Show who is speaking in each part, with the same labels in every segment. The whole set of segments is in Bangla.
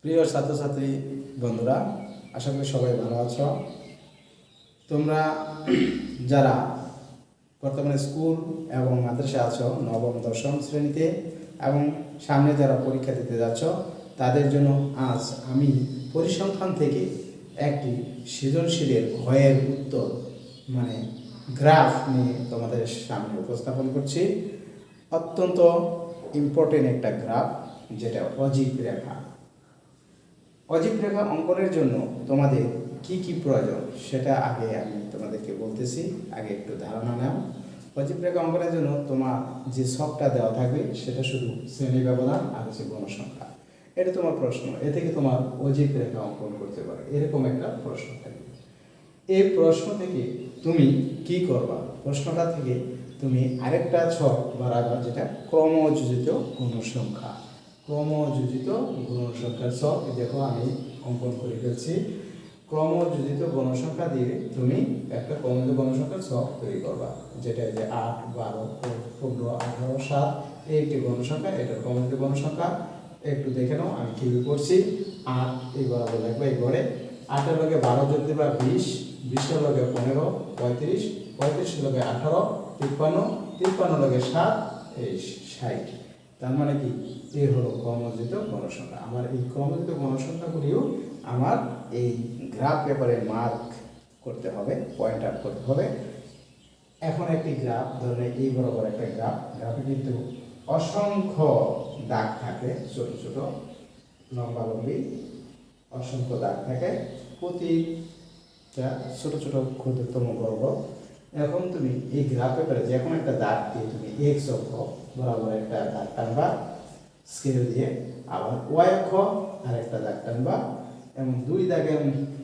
Speaker 1: প্রিয় ছাত্রছাত্রী বন্ধুরা, আশা করি সবাই ভালো আছো। তোমরা যারা বর্তমানে স্কুল এবং মাদ্রাসা আছো, নবম দশম শ্রেণীতে এবং সামনে যারা পরীক্ষা দিতে যাচ্ছ, তাদের জন্য আজ আমি পরিসংখ্যান থেকে একটি সৃজনশীলের ঘয়ের উত্তর মানে গ্রাফ নিয়ে তোমাদের সামনে উপস্থাপন করছি। অত্যন্ত ইম্পর্টেন্ট একটা গ্রাফ, যেটা অজীব রেখা। অজীব রেখা অঙ্কনের জন্য তোমাদের কি কি প্রয়োজন সেটা আগে আমি তোমাদেরকে বলতেছি, আগে একটু ধারণা নাও। অজীব রেখা অঙ্কনের জন্য তোমার যে ছকটা দেওয়া থাকবে সেটা শুধু শ্রেণী ব্যবধান আর হচ্ছে গণসংখ্যা। এটা তোমার প্রশ্ন, এ থেকে তোমার অজীব রেখা অঙ্কন করতে পারে, এরকম একটা প্রশ্ন থাকবে। এই প্রশ্ন থেকে তুমি কি করবা? প্রশ্নটা থেকে তুমি আরেকটা ছক বাড়াবা, যেটা ক্রমযোজিত গণসংখ্যা। ক্রমযোজিত গণসংখ্যার ছক দেখো আমি অঙ্কন করে ফেলছি। ক্রমযোজিত গণসংখ্যা দিয়ে তুমি একটা ক্রমযোজিত গণসংখ্যার ছক তৈরি করবা, যেটা যে 8, 12, 15, 18, 7 এই একটি গণসংখ্যা। এটা ক্রমযোজিত গণসংখ্যা। একটু দেখে নাও আমি কি করছি। 8 এই বরাবর লাগবে, এই ঘরে 8 এর লগে 12 যোগ দিবা 20, 20 এর লগে 15 35, 35 এর লগে 18 53, 53 লগে 7 এই 60। তার মানে কি, এই হলো ক্রমযোজিত গণসংখ্যা। আমার এই ক্রমযোজিত গণসংখ্যাগুলিও আমার এই গ্রাফ পেপারে মার্ক করতে হবে, পয়েন্ট আউট করতে হবে। এখন একটি গ্রাফ ধরুন এই বরাবর একটা গ্রাফ, গ্রাফে কিন্তু অসংখ্য দাগ থাকে, ছোট ছোট লম্বালম্বি অসংখ্য দাগ থাকে, প্রতিটা ছোট ছোট ক্ষুদ্রতম বর্গ। এখন তুমি এই গ্রাফ পেপারে যে কোনো একটা দাগ দিয়ে তুমি এক্স অক্ষ বরাবর একটা দাগ টানবা স্কেল দিয়ে, আবার ওয়াই অক্ষ আর একটা দাগ টানবা, এবং দুই দাগের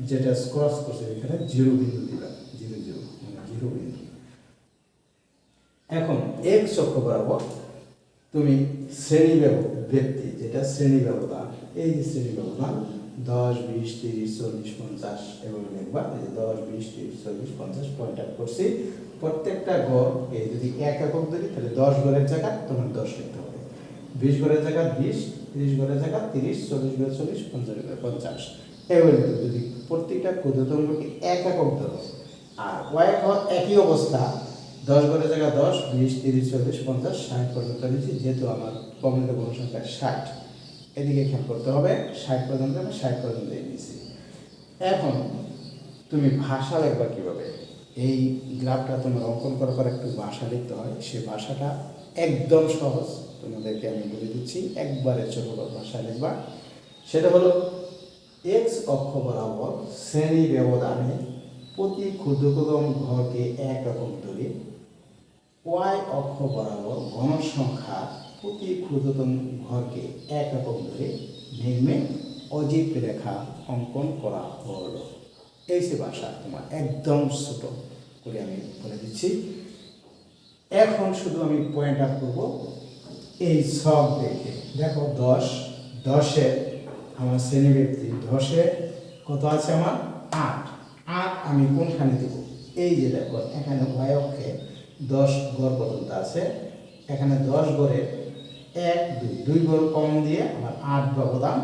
Speaker 1: যেটা ক্রস করছে এখানে 0 বিন্দু দিবা, 0 0 মানে 0 বিন্দু। এখন এক্স অক্ষ বরাবর তুমি শ্রেণী ব্যক্তি, যেটা শ্রেণী ব্যবধান, এই যে শ্রেণী ব্যবধান 10 20 30 40 50 এবং লিখবা। এই যে 10 20 30 40 50 পয়েন্ট আউট করছি। প্রত্যেকটা গড় এই যদি এক একক ধরি তাহলে 10 গড়ের জায়গা তোমার 10 লিখতে হবে, 20 গড়ের জায়গা 20, 30 গড়ের জায়গা 30, 40 গড়ে 40, 50 গড়ে 50। এবার যদি প্রত্যেকটা ক্ষুদ্রতমকে এক একক ধরো আর ওয়াই একক একই অবস্থা, 10 গড়ের জায়গা 10, 20 30 40 50 60 পর্যন্ত নিচ্ছি, যেহেতু আমার ক্রমযোজিত গণসংখ্যা 60, এদিকে খেয়াল করতে হবে। 60 পর্যন্ত আমি 60 পর্যন্ত নিয়েছি। এখন তুমি ভাষা লিখবা কিভাবে? এই গ্রাফটা তোমার অঙ্কন করার পর একটু ভাষা লিখতে হয়, সেই ভাষাটা একদম সহজ, তোমাদেরকে আমি বলে দিচ্ছি। একবারে ছোট ভাষা লিখবা, সেটা হলো এক্স অক্ষ বরাবর শ্রেণী ব্যবধানে প্রতি ক্ষুদ্রতম ঘরকে এক রকম ধরে, ওয়াই অক্ষ বরাবর গণসংখ্যা প্রতি ক্ষুদ্রতম ঘরকে এক রকম ধরে নিম্নে অজীব রেখা অঙ্কন করা হলো। এই সে ভাষা তোমার একদম ছোট করে আমি বলে দিচ্ছি। এখন শুধু আমি পয়েন্ট আউট করবো এই সব দেখে। দেখো 10 আমার শ্রেণী ব্যক্তি 10 কত আছে আমার 8। আমি কোনখানে দেবো? এই যে দেখো এখানে ওয়াই অক্ষে 10 গড় পর্যন্ত আছে, এখানে 10 গড়ের 1 2 গড় কম দিয়ে আমার 8 ব্যবধান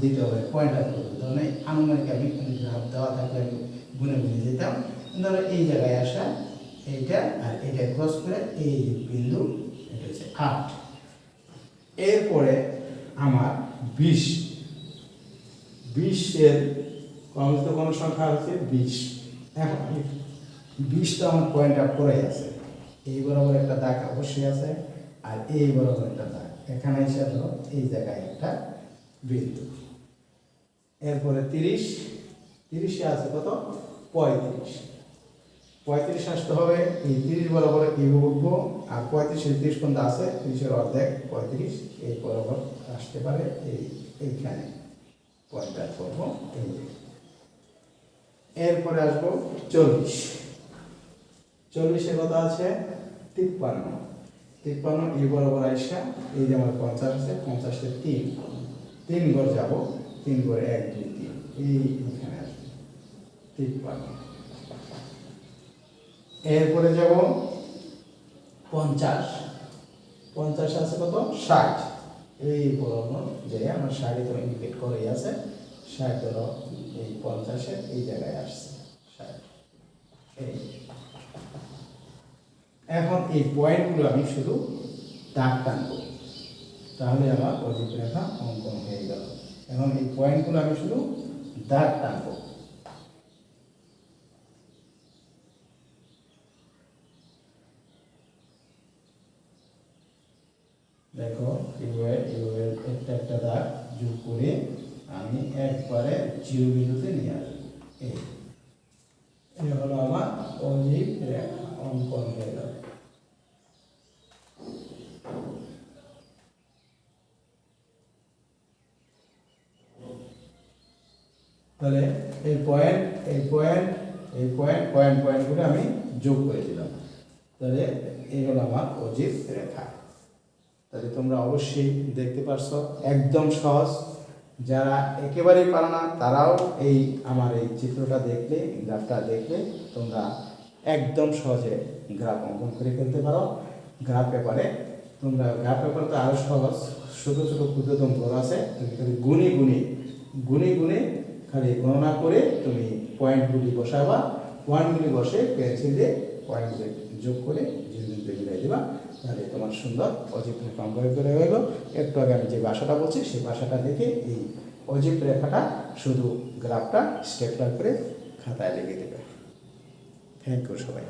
Speaker 1: দিতে হবে, পয়েন্ট আউট করতে হবে। মানে আনুমানিক আমি গ্রাফ দেওয়া থাকলে আমি গুনে গুনে যেতাম। ধরো এই জায়গায় আসা, এইটা আর এটা ক্রস করে এই বিন্দু, এটা হচ্ছে 8। এরপরে আমার 20 এর ক্রমযোজিত গণসংখ্যা হচ্ছে 20। এখন 20টা আমার পয়েন্ট আউট করাই আছে, এই বরাবর একটা দাগ অবশ্যই আছে আর এই বরাবর একটা দাগ, এখানে এসে ধরো এই জায়গায় একটা বিন্দু। এরপরে 30 আছে কত 35 আসতে হবে। এই 30 বরাবর এইভাবে উঠবো, আর 35 30 পর্যন্ত আছে, 30 অর্ধেক 35 এই বরাবর আসতে পারে, এইখানে পয়েন্ট আউট করবো। এরপরে আসবো 40 কত আছে 53 এই বরাবর আসা, এই যে আমার 50 আছে, 50 তে 3 ঘর যাবো, 3 ঘরে 1 2 3 এইখানে আসবে 53। এরপরে যাব 50 আছে কত 60, এই বরাবর যে আমার 60 তো ইন্ডিকেট করেই আছে, 60 ধরো এই 50-এর এই জায়গায় আসছে 60। এই এখন এই পয়েন্টগুলো আমি শুধু দাগ টানবো, তাহলে আমার অজিত রেখা অঙ্কন হয়ে গেল। এখন এই পয়েন্টগুলো আমি শুধু দাগ টানবো। দেখো এইভাবে এইভাবে একটা একটা দাগ যোগ করে আমি একবারে জিরো বিন্দুতে নিয়ে আসবো। এই হলো আমার অজিত রেখা অঙ্কন হয়ে গেল। তাহলে এই পয়েন্ট এই পয়েন্ট এই পয়েন্ট পয়েন্ট পয়েন্টগুলো আমি যোগ করে দিলাম, তাহলে এই হলো আমার অজিত রেখা। তাহলে তোমরা অবশ্যই দেখতে পারছো একদম সহজ। যারা একেবারেই পারো না তারাও এই আমার এই চিত্রটা দেখলে, গ্রাফটা দেখলে তোমরা একদম সহজে গ্রাফ অঙ্কন করে ফেলতে পারো। গ্রাফ পেপারে তোমরা গ্রাফ পেপারে তো আরও সহজ, ছোটো ছোটো ক্ষুদ্রতম ঘর আছে, তুমি খালি গুনে গুনে গুনে গুনে খালি গণনা করে তুমি পয়েন্টগুলি বসাবা, পয়েন্টগুলি বসে পেন্সিল দিয়ে পয়েন্টগুলি যোগ করে জিরো মিলাই দেবা, তাহলে তোমার সুন্দর অজিত রেখা অঙ্কন করে হয়ে গেল। একটু আগে আমি যে ভাষাটা বলছি সেই ভাষাটা দেখে এই অজিত রেখাটা শুধু গ্রাফটা স্টেপলার করে খাতায় লিখে দেবে। থ্যাংক ইউ সবাই।